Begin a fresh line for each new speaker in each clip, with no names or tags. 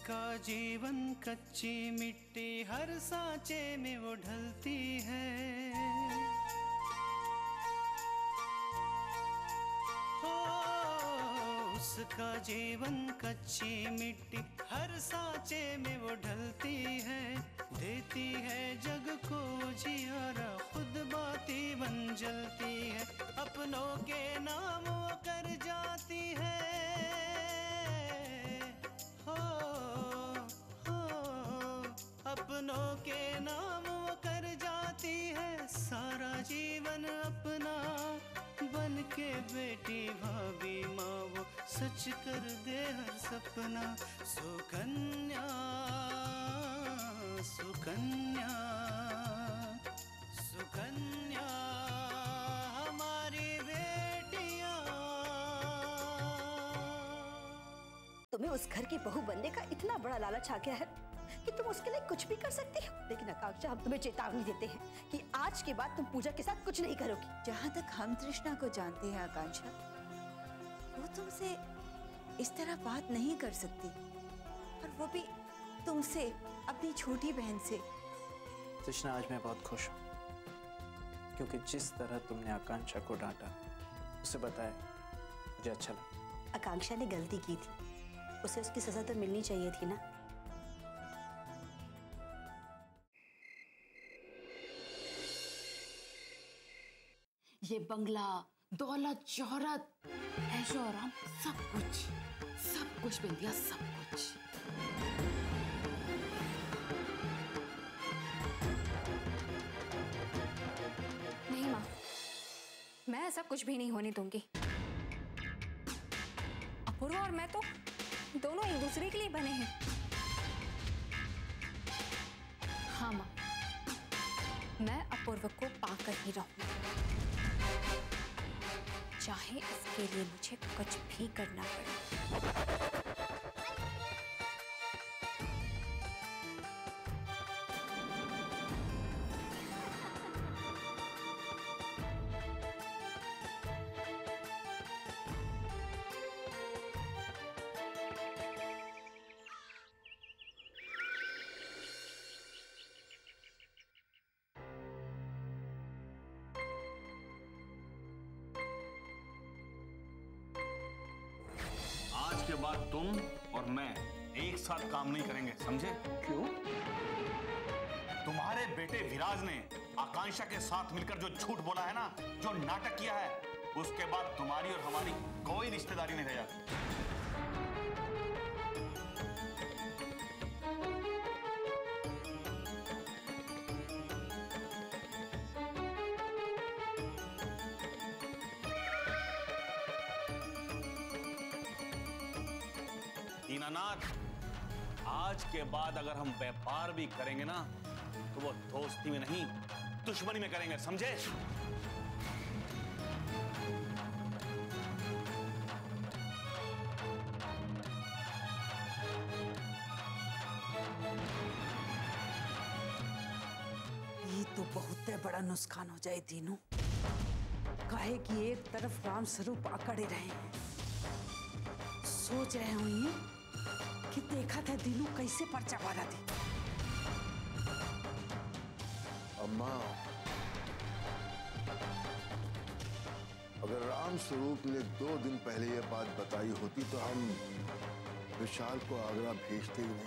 उसका जीवन कच्ची मिट्टी हर सांचे में वो ढलती है। हो उसका जीवन कच्ची मिट्टी हर सांचे में वो ढलती है। देती है जग को जियारा, खुद बाती बन जलती है। अपनों के नाम वो कर जाती है। अपनों के नाम वो कर जाती है। सारा जीवन अपना बन के बेटी भाभी माँ वो सच कर दे हर सपना। सुकन्या सुकन्या सुकन्या हमारी बेटियां।
तुम्हें उस घर की बहू बनने का इतना बड़ा लालच आ गया है कि तुम उसके लिए कुछ भी कर सकती हो। लेकिन आकांक्षा, हम तुम्हें चेतावनी देते हैं कि आज के बाद तुम पूजा के साथ कुछ नहीं करोगी।
जहाँ तक हम तृष्णा को जानते हैं आकांक्षा, वो तुमसे इस तरह बात नहीं कर सकती, और वो भी तुमसे, अपनी छोटी बहन से।
तृष्णा, आज मैं बहुत खुश हूँ क्योंकि जिस तरह तुमने आकांक्षा को डांटा, उसे बताया, मुझे अच्छा लगा।
आकांक्षा ने गलती की थी, उसे उसकी सजा तो मिलनी चाहिए थी ना।
ये बंगला, दौलत, शोहरत, ऐशो आराम, सब कुछ मिल दिया, सब कुछ।
नहीं माँ, मैं ऐसा कुछ भी नहीं होने दूंगी। अपूर्वा और मैं तो दोनों एक दूसरे के लिए बने हैं। हाँ माँ, मैं अपूर्वा को पाकर ही रहूंगी, चाहे इसके लिए मुझे कुछ भी करना पड़े।
के बाद तुम और मैं एक साथ काम नहीं करेंगे, समझे?
क्यों?
तुम्हारे बेटे विराज ने आकांक्षा के साथ मिलकर जो झूठ बोला है ना, जो नाटक किया है, उसके बाद तुम्हारी और हमारी कोई रिश्तेदारी नहीं रह जाती। दीनानाथ, आज के बाद अगर हम व्यापार भी करेंगे ना, तो वो दोस्ती में नहीं, दुश्मनी में करेंगे, समझे?
ये तो बहुत बड़ा नुकसान हो जाए तीनों। काहे कि एक तरफ राम स्वरूप अकड़े रहे हैं, सोच रहे होंगे कि देखा था दिनू कैसे पर्चा मारा थी।
अम्मा, अगर राम स्वरूप ने 2 दिन पहले यह बात बताई होती तो हम विशाल को आगरा भेजते ही नहीं।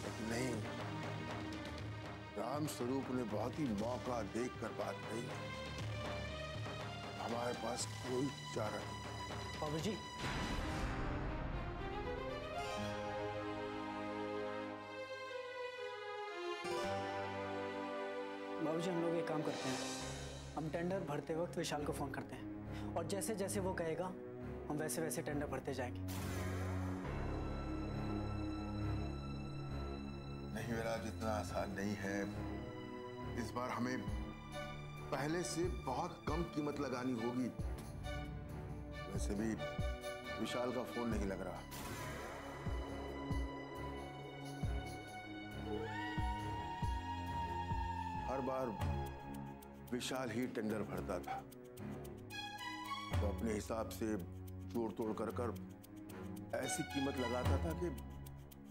लेकिन नहीं, राम स्वरूप ने बहुत ही मौका देखकर बात कही। हमारे पास कोई चारा नहीं।
बाबूजी, बाबूजी, हम लोग एक काम करते हैं, हम टेंडर भरते वक्त विशाल को फोन करते हैं, और जैसे जैसे वो कहेगा हम वैसे वैसे टेंडर भरते जाएंगे।
नहीं विराज, इतना आसान नहीं है। इस बार हमें पहले से बहुत कम कीमत लगानी होगी। वैसे भी विशाल का फोन नहीं लग रहा। हर बार विशाल ही टेंडर भरता था, तो अपने हिसाब से जोड़ तोड़ कर ऐसी कीमत लगाता था कि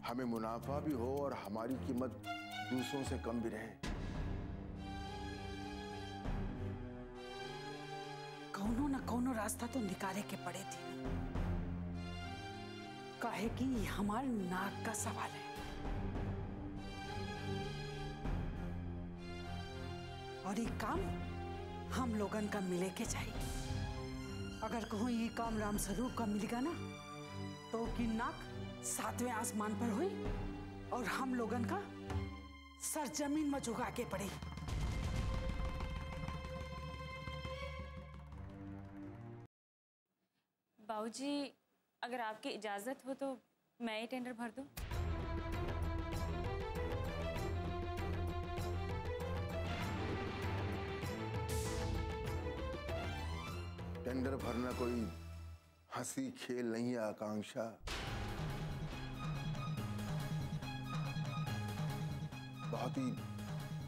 हमें मुनाफा भी हो और हमारी कीमत दूसरों से कम भी रहे।
कौनो न कौनो रास्ता तो निकाले के पड़े थे, काहे कि हमार नाक का सवाल है। और ये काम हम लोगन का मिले के चाहिए। अगर कहूँ ये काम राम स्वरूप का मिलेगा ना, तो की नाक 7वें आसमान पर हुई और हम लोगन का सर जमीन में झुका के पड़ी।
बाबूजी, अगर आपकी इजाजत हो तो मैं ये टेंडर भर दूं?
टेंडर भरना कोई हंसी खेल नहीं है आकांक्षा। बहुत ही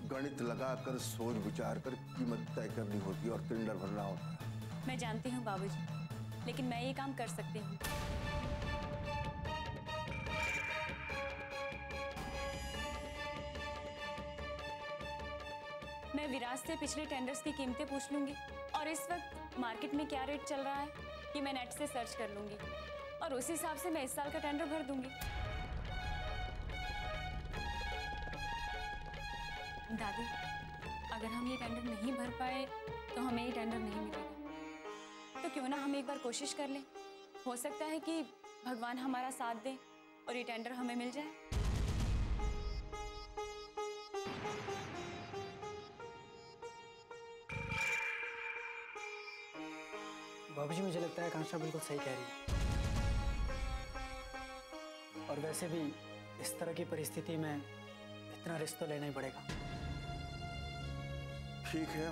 गणित लगाकर सोच विचार कर कीमत तय करनी होती है और टेंडर भरना होता है।
मैं जानती हूँ बाबूजी, लेकिन मैं ये काम कर सकती हूँ। मैं विराज से पिछले टेंडर्स की कीमतें पूछ लूंगी और इस वक्त मार्केट में क्या रेट चल रहा है ये मैं नेट से सर्च कर लूंगी और उस हिसाब से मैं इस साल का टेंडर भर दूंगी। दादी, अगर हम ये टेंडर नहीं भर पाए तो हमें ये टेंडर नहीं मिलेगा। तो क्यों ना हम एक बार कोशिश कर लें, हो सकता है कि भगवान हमारा साथ दे और ये टेंडर हमें मिल जाए।
बाबूजी, मुझे लगता है आकांक्षा बिल्कुल सही कह रही है। और वैसे भी इस तरह की परिस्थिति में इतना रिस्क तो लेना ही पड़ेगा।
ठीक है,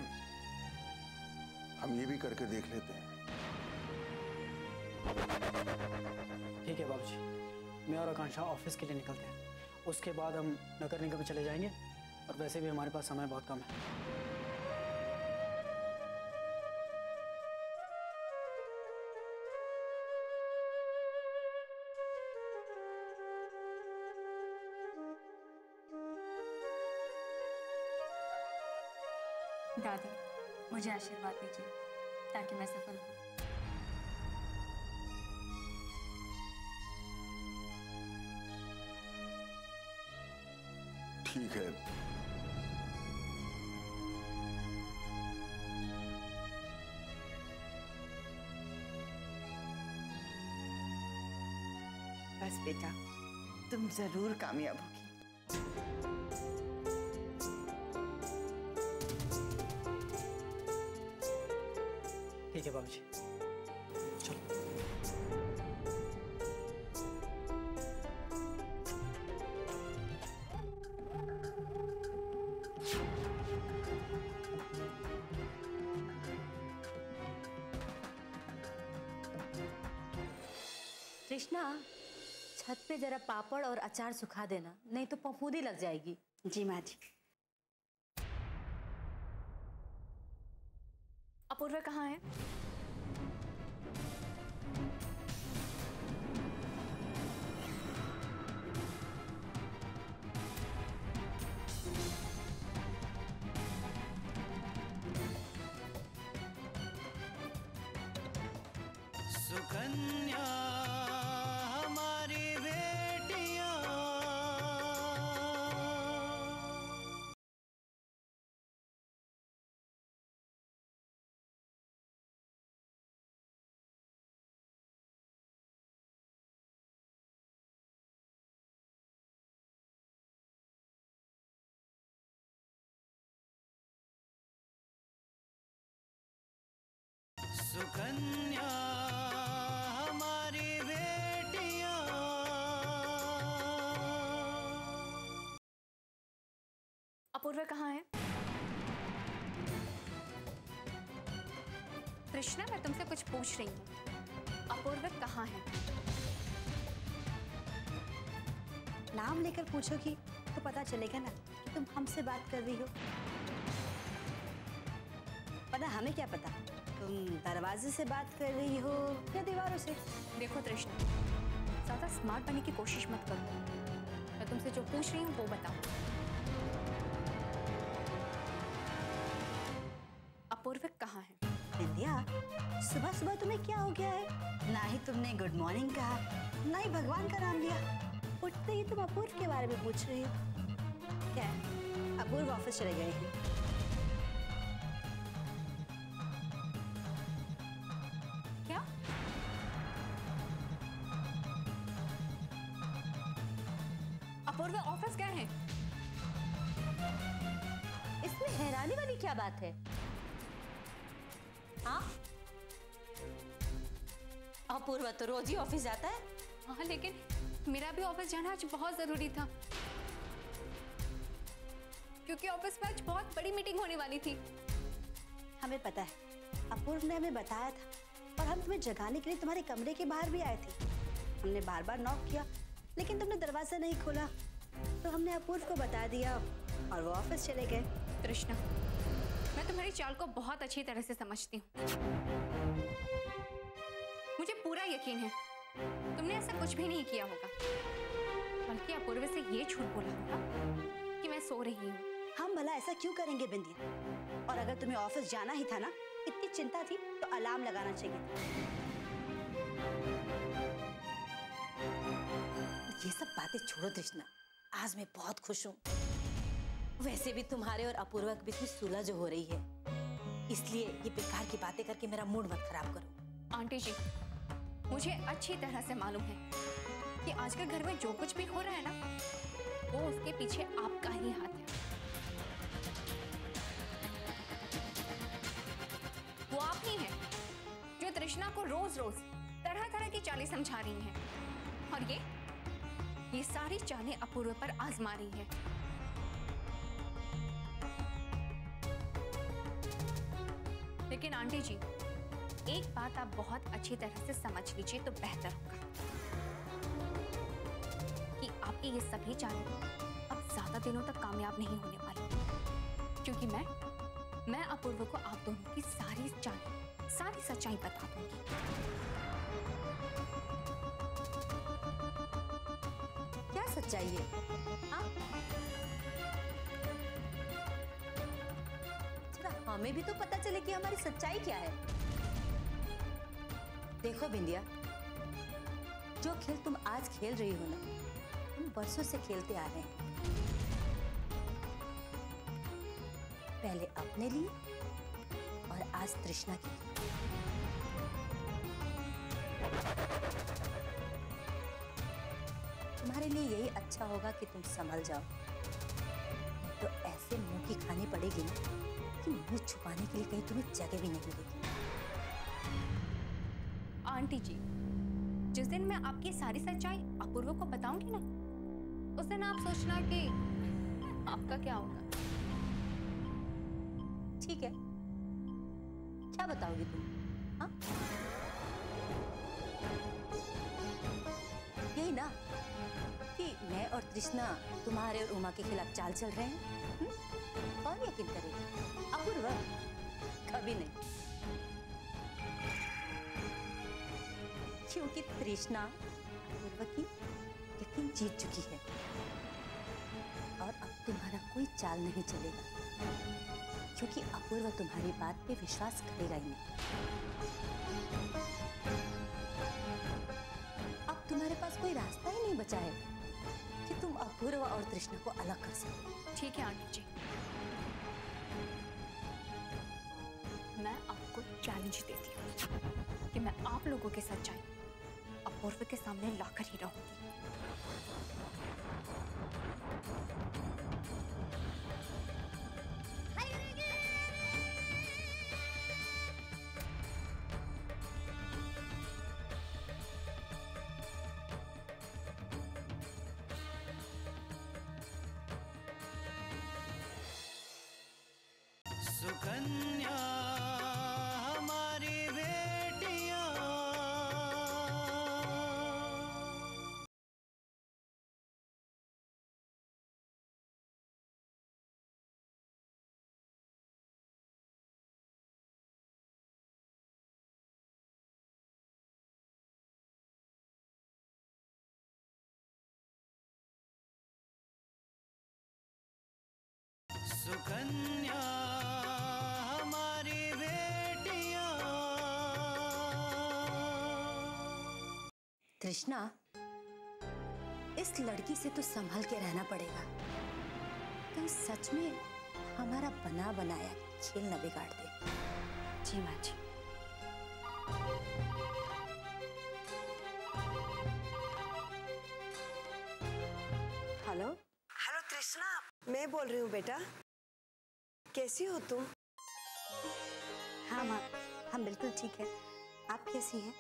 हम ये भी करके देख लेते हैं।
ठीक है बाबूजी, मैं और आकांक्षा ऑफिस के लिए निकलते हैं। उसके बाद हम नगर निगम में चले जाएंगे और वैसे भी हमारे पास समय बहुत कम है।
दादी, मुझे आशीर्वाद दीजिए ताकि मैं सफल हूँ।
ठीक है,
बस बेटा, तुम जरूर कामयाब होगी।
ठीक है बाबूजी, चलो।
कृष्णा, छत पे जरा पापड़ और अचार सुखा देना, नहीं तो फफूंदी लग जाएगी।
जी माँ जी।
अपूर्वा कहाँ है?
सुकन्या हमारी बेटियां, सुकन्या हमारी बेटियां।
अपूर्वा कहाँ है? कृष्णा, मैं तुमसे कुछ पूछ रही हूँ। अपूर्वा कहाँ है?
नाम लेकर पूछोगी तो पता चलेगा ना कि तुम हमसे बात कर रही हो, वरना हमें क्या पता तुम दरवाजे से बात कर रही हो या दीवारों से?
देखो तृष्णा, ज्यादा स्मार्ट बनने की कोशिश मत करो। मैं तुमसे जो पूछ रही हूँ वो बताओ। अपूर्व कहाँ है?
बिंदिया, सुबह सुबह तुम्हें क्या हो गया है? ना ही तुमने गुड मॉर्निंग कहा, ना ही भगवान का नाम लिया। उठते ही तुम अपूर्व के बारे में पूछ रही हो। क्या है, अपूर्व ऑफिस चले गए हैं?
क्या? अपूर्व ऑफिस गए हैं?
इसमें हैरानी वाली क्या बात है? हाँ, अपूर्व तो रोज ही ऑफिस जाता है।
हाँ, लेकिन मेरा भी ऑफिस जाना आज बहुत जरूरी था, क्योंकि ऑफिस में आज बहुत बड़ी मीटिंग होने वाली थी।
हमें पता है, अपूर्व ने हमें बताया था और हम तुम्हें जगाने के लिए तुम्हारे कमरे के बाहर भी आए थे। हमने बार बार नॉक किया, लेकिन तुमने दरवाजा नहीं खोला, तो हमने अपूर्व को बता दिया और वो ऑफिस चले गए।
तृष्णा, मैं तुम्हारी चाल को बहुत अच्छी तरह से समझती हूँ। मुझे पूरा यकीन है तुमने ऐसा कुछ भी नहीं किया होगा, बल्कि अपूर्व से ये झूठ बोला होगा कि मैं सो रही हूँ।
हम भला ऐसा क्यों करेंगे बिंदिया? और अगर तुम्हें ऑफिस जाना ही था ना, इतनी चिंता थी तो अलार्म लगाना चाहिए था। ये सब बातें छोड़ो तृष्णा, आज मैं बहुत खुश हूँ। वैसे भी तुम्हारे और अपूर्वा के बीच में सुलह जो हो रही है, इसलिए ये बेकार की बातें करके मेरा मूड मत खराब करो।
आंटी जी, मुझे अच्छी तरह से मालूम है कि आजकल घर में जो कुछ भी हो रहा है ना, वो उसके पीछे आपका ही हाथ है। वो आप ही हैं जो तृष्णा को रोज रोज तरह तरह की चालें समझा रही हैं, और ये सारी चालें अपूर्व पर आजमा रही है। लेकिन आंटी जी, एक बात आप बहुत अच्छी तरह से समझ लीजिए तो बेहतर होगा कि आपकी ये सभी चालें अब ज्यादा दिनों तक कामयाब नहीं होने वाली, क्योंकि मैं अपूर्व को आप दोनों की सारी चालें, सारी सच्चाई बता दूंगी।
क्या सच्चाई है? हाँ? हमें भी तो पता चले कि हमारी सच्चाई क्या है। देखो बिंदिया, जो खेल तुम आज खेल रही हो ना, हम बरसों से खेलते आ रहे हैं। पहले अपने लिए और आज तृष्णा के लिए। तुम्हारे लिए यही अच्छा होगा कि तुम संभल जाओ, तो ऐसे मुंह की खानी पड़ेगी ना कि मुंह छुपाने के लिए कहीं तुम्हें जगह भी नहीं मिलेगी।
आंटी जी, जिस दिन मैं आपकी सारी सच्चाई अपूर्व को बताऊंगी ना, उस दिन आप सोचना कि आपका क्या होगा।
ठीक है, क्या बताओगी तुम? हाँ, यही ना कि मैं और तृष्णा तुम्हारे और उमा के खिलाफ चाल चल रहे हैं। कौन यकीन करेगा? अपूर्व कभी नहीं, क्योंकि तृष्णा अपूर्व की यकीन जीत चुकी है और अब तुम्हारा कोई चाल नहीं चलेगा, क्योंकि अपूर्व तुम्हारी बात पे विश्वास करेगा ही नहीं। अब तुम्हारे पास कोई रास्ता ही नहीं बचा है कि तुम अपूर्व और तृष्णा को अलग कर सको।
ठीक है आंटी जी, मैं आपको चैलेंज देती हूँ कि मैं आप लोगों की सच्चाई अपूर्व के सामने लाकर ही रहूंगी।
सुकन्या सुकन्या हमारी बेटियां।
कृष्णा, इस लड़की से तो संभल के रहना पड़ेगा, कहीं सच में हमारा बना बनाया खेल न बिगाड़ दे। जी माँ जी। हेलो
हेलो तृष्णा, मैं बोल रही हूँ बेटा। कैसी हो तुम?
हाँ माँ, हम बिल्कुल ठीक है। आप कैसी हैं?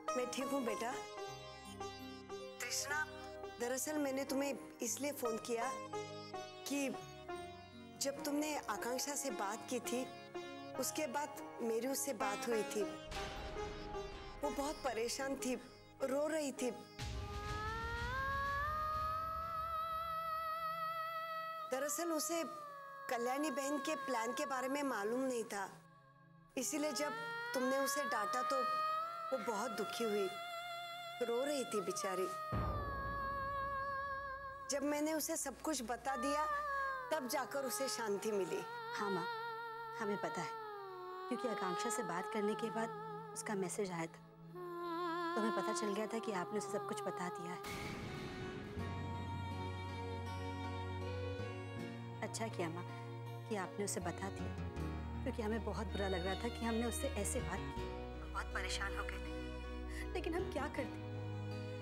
मैं ठीक हूँ बेटा। तृष्णा, दरअसल मैंने तुम्हें इसलिए फोन किया कि जब तुमने आकांक्षा से बात की थी, उसके बाद मेरी उससे बात हुई थी। वो बहुत परेशान थी, रो रही थी। दरअसल उसे कल्याणी बहन के प्लान के बारे में मालूम नहीं था, इसीलिए जब तुमने उसे डांटा तो वो बहुत दुखी हुई, रो रही थी बेचारी। जब मैंने उसे सब कुछ बता दिया तब जाकर उसे शांति मिली।
हाँ माँ, हमें पता है, क्योंकि आकांक्षा से बात करने के बाद उसका मैसेज आया था, तो हमें पता चल गया था कि आपने उसे सब कुछ बता दिया है। अच्छा किया माँ कि आपने उसे बता दिया, क्योंकि हमें बहुत बुरा लग रहा था कि हमने उससे ऐसे बात की। बहुत परेशान हो गए थे, लेकिन हम क्या करते?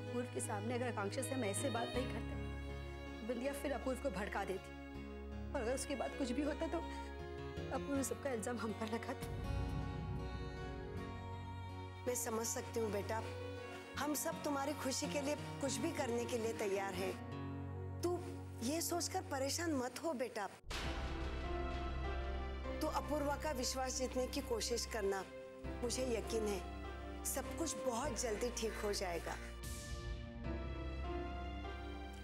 अपूर्व के सामने अगर आकांक्षा से हम ऐसे बात नहीं करते, बिंदिया फिर अपूर्व को भड़का देती, और अगर उसके बाद कुछ भी होता तो अपूर्व सबका इल्जाम हम पर लगाता।
मैं समझ सकती हूँ बेटा, हम सब तुम्हारी खुशी के लिए कुछ भी करने के लिए तैयार हैं। तू ये सोचकर परेशान मत हो बेटा। तू अपूर्वा का विश्वास जीतने की कोशिश करना। मुझे यकीन है सब कुछ बहुत जल्दी ठीक हो जाएगा।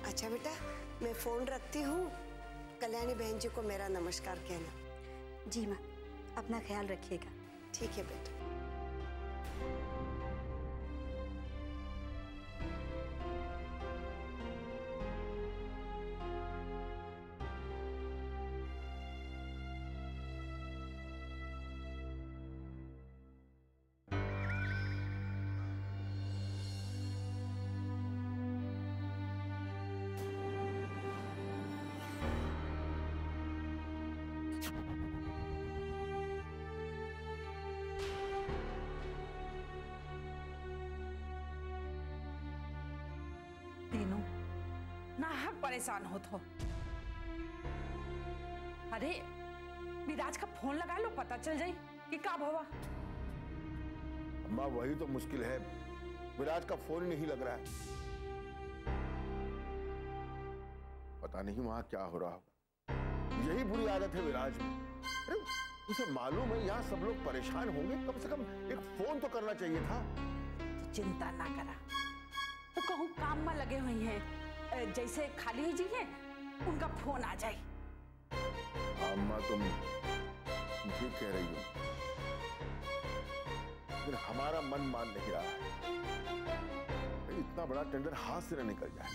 अच्छा बेटा, मैं फोन रखती हूँ। कल्याणी बहन जी को मेरा नमस्कार कहना।
जी माँ, अपना ख्याल रखिएगा।
ठीक है बेटा।
तीनों नाहक परेशान हो तो। अरे विराज का फोन लगा लो, पता चल जाए कि कब हुआ।
अम्मा वही तो मुश्किल है, विराज का फोन नहीं लग रहा है। पता नहीं वहां क्या हो रहा हो। यही बुरी आदत है विराज में। अरे उसे मालूम है यहाँ सब लोग परेशान होंगे, कम से कम एक फोन तो करना चाहिए था।
तो चिंता ना करा, वो कहूँ काम में लगे हुए हैं, जैसे खाली जी है उनका फोन आ जाए।
अम्मा तुम ठीक कह रही हो, लेकिन हमारा मन मान नहीं रहा है। इतना बड़ा टेंडर हाथ से न निकल जाए।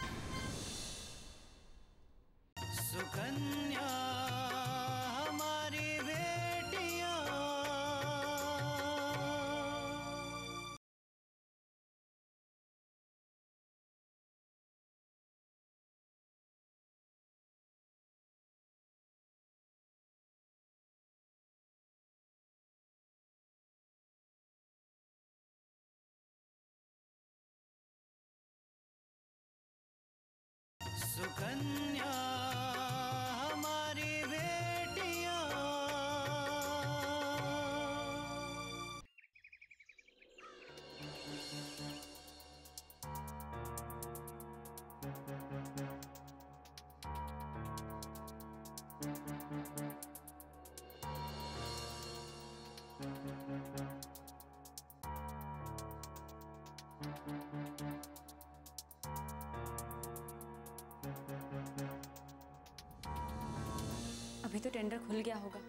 सुकन्या हमारी बेटियां। सुकन्या हमारी बेटियां।
अभी तो टेंडर खुल गया होगा।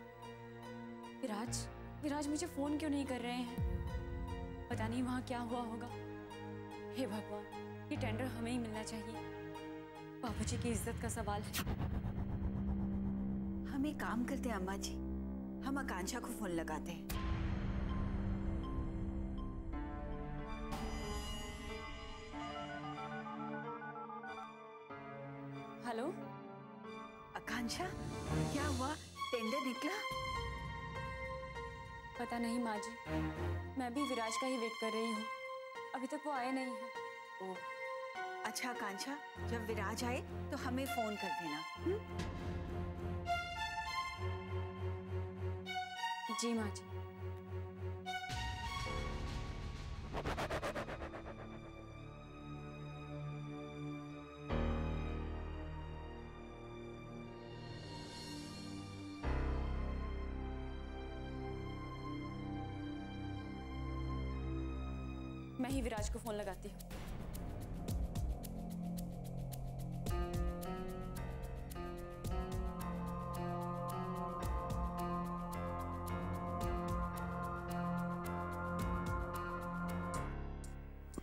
विराज मुझे फोन क्यों नहीं कर रहे हैं? पता नहीं वहां क्या हुआ होगा। हे भगवान, ये टेंडर हमें ही मिलना चाहिए। बाबूजी की इज्जत का सवाल है।
हम एक काम करते हैं अम्मा जी, हम आकांक्षा को फोन लगाते हैं।
हेलो
आकांक्षा, क्या हुआ? टेंडर निकला?
पता नहीं माँ जी, मैं भी विराज का ही वेट कर रही हूँ, अभी तक वो आए नहीं है।
ओ, अच्छा आकांक्षा, जब विराज आए तो हमें फोन कर देना।
जी माँ जी। मैं ही विराज को फोन लगाती हूँ।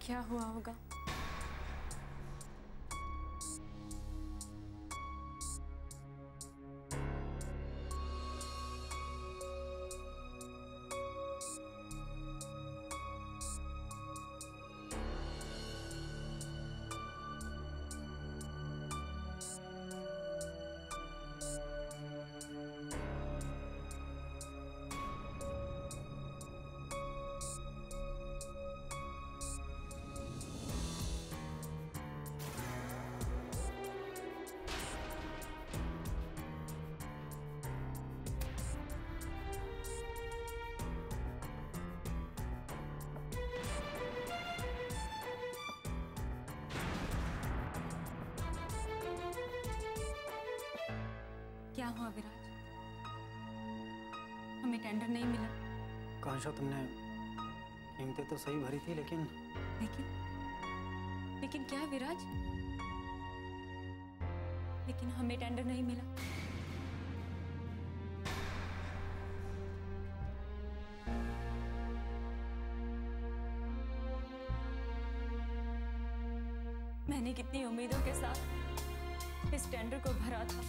क्या हुआ होगा? क्या हुआ विराज? हमें टेंडर नहीं मिला।
आकांक्षा, तुमने कीमतें तो सही भरी थी, लेकिन
क्या विराज? लेकिन हमें टेंडर नहीं मिला। मैंने कितनी उम्मीदों के साथ इस टेंडर को भरा था।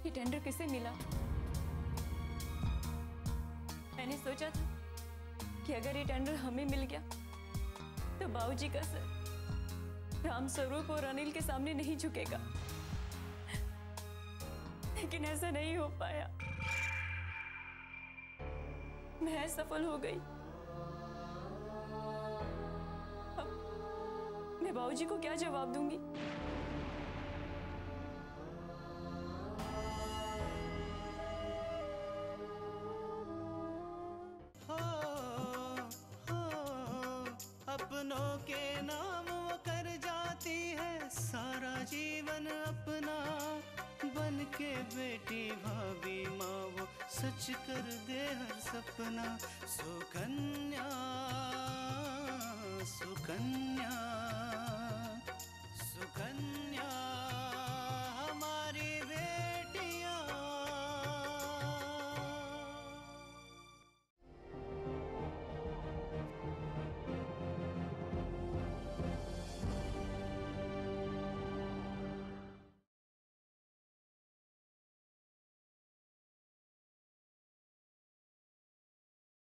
ये टेंडर किसे मिला? मैंने सोचा था कि अगर ये टेंडर हमें मिल गया तो बाबूजी का सर राम स्वरूप और अनिल के सामने नहीं झुकेगा, लेकिन ऐसा नहीं हो पाया। मैं सफल हो गई। अब मैं बाबूजी को क्या जवाब दूंगी?
अपनों के नाम वो कर जाती है सारा जीवन अपना, बन के बेटी भाभी माँ वो सच कर दे हर सपना। सुकन्या सुकन्या